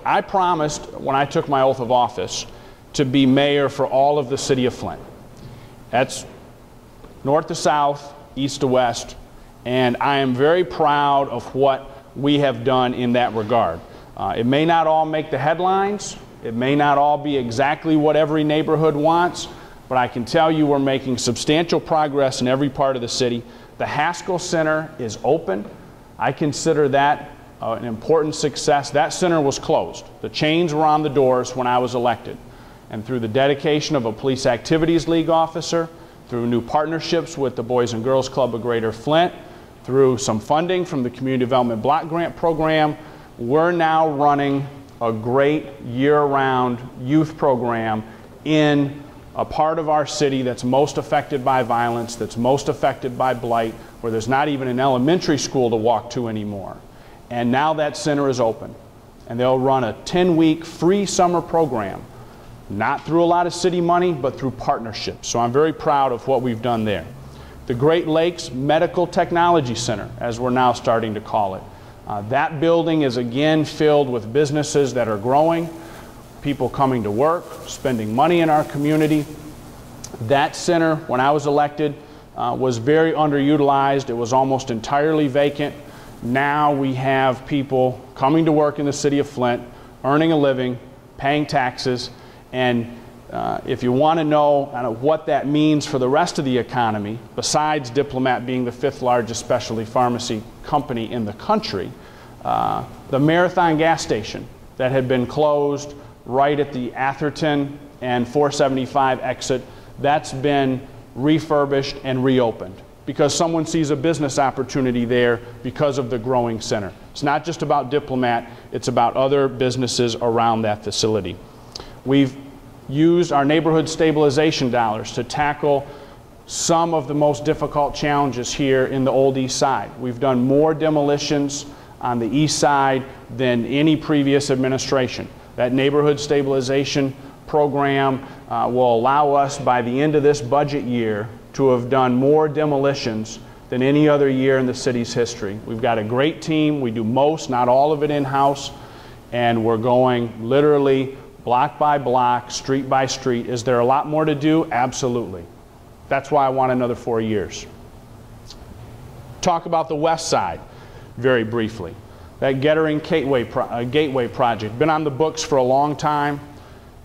I promised when I took my oath of office to be mayor for all of the city of Flint. That's north to south, east to west, and I am very proud of what we have done in that regard. It may not all make the headlines, it may not all be exactly what every neighborhood wants, but I can tell you we're making substantial progress in every part of the city. The Haskell Center is open. I consider that an important success. That center was closed. The chains were on the doors when I was elected. And through the dedication of a Police Activities League officer, through new partnerships with the Boys and Girls Club of Greater Flint, through some funding from the Community Development Block Grant Program, we're now running a great year-round youth program in a part of our city that's most affected by violence, that's most affected by blight, where there's not even an elementary school to walk to anymore. And now that center is open. And they'll run a 10-week free summer program, not through a lot of city money, but through partnerships. So I'm very proud of what we've done there. The Great Lakes Medical Technology Center, as we're now starting to call it. That building is again filled with businesses that are growing, people coming to work, spending money in our community. That center, when I was elected, was very underutilized. It was almost entirely vacant. Now we have people coming to work in the city of Flint, earning a living, paying taxes, and if you want to know kind of what that means for the rest of the economy, besides Diplomat being the 5th largest specialty pharmacy company in the country, the Marathon gas station that had been closed right at the Atherton and 475 exit, that's been refurbished and reopened because someone sees a business opportunity there because of the growing center. It's not just about Diplomat, it's about other businesses around that facility. We've used our neighborhood stabilization dollars to tackle some of the most difficult challenges here in the Old East Side. We've done more demolitions on the East Side than any previous administration. That neighborhood stabilization program will allow us by the end of this budget year to have done more demolitions than any other year in the city's history. We've got a great team. We do most, not all of it in-house, and we're going literally block by block, street by street. Is there a lot more to do? Absolutely. That's why I want another 4 years. Talk about the west side very briefly. That Gettering Gateway project, been on the books for a long time,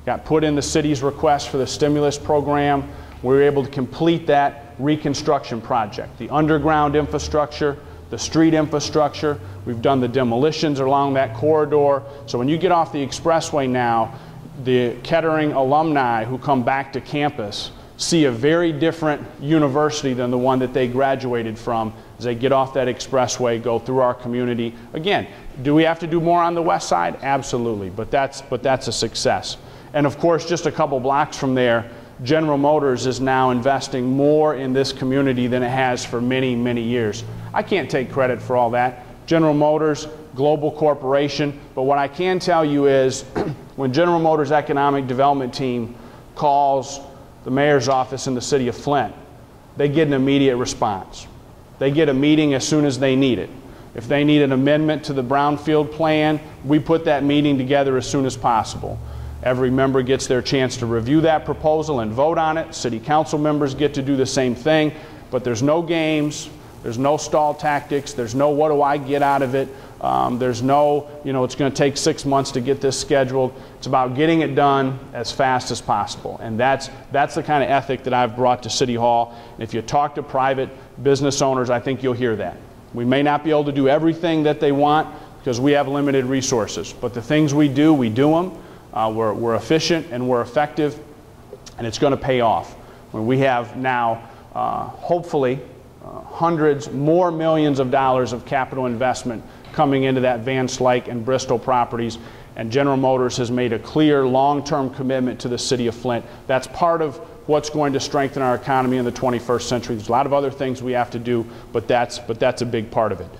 got put in the city's request for the stimulus program. We were able to complete that reconstruction project. The underground infrastructure, the street infrastructure, we've done the demolitions along that corridor. So when you get off the expressway now, the Kettering alumni who come back to campus see a very different university than the one that they graduated from as they get off that expressway, go through our community. Again, do we have to do more on the west side? Absolutely, but that's a success. And of course, just a couple blocks from there, General Motors is now investing more in this community than it has for many, many years. I can't take credit for all that. General Motors, global corporation, but what I can tell you is when General Motors' economic development team calls the mayor's office in the city of Flint, they get an immediate response. They get a meeting as soon as they need it. If they need an amendment to the brownfield plan, we put that meeting together as soon as possible. Every member gets their chance to review that proposal and vote on it. City council members get to do the same thing, but there's no games, there's no stall tactics, there's no what do I get out of it, there's no, it's going to take 6 months to get this scheduled. It's about getting it done as fast as possible, and that's the kind of ethic that I've brought to City Hall. And if you talk to private business owners, I think you'll hear that. We may not be able to do everything that they want because we have limited resources, but the things we do them. We're efficient and we're effective, and it's going to pay off. When we have now, hopefully, hundreds more millions of dollars of capital investment coming into that Van Slyke and Bristol properties, and General Motors has made a clear long-term commitment to the city of Flint. That's part of what's going to strengthen our economy in the 21st century. There's a lot of other things we have to do, but that's a big part of it.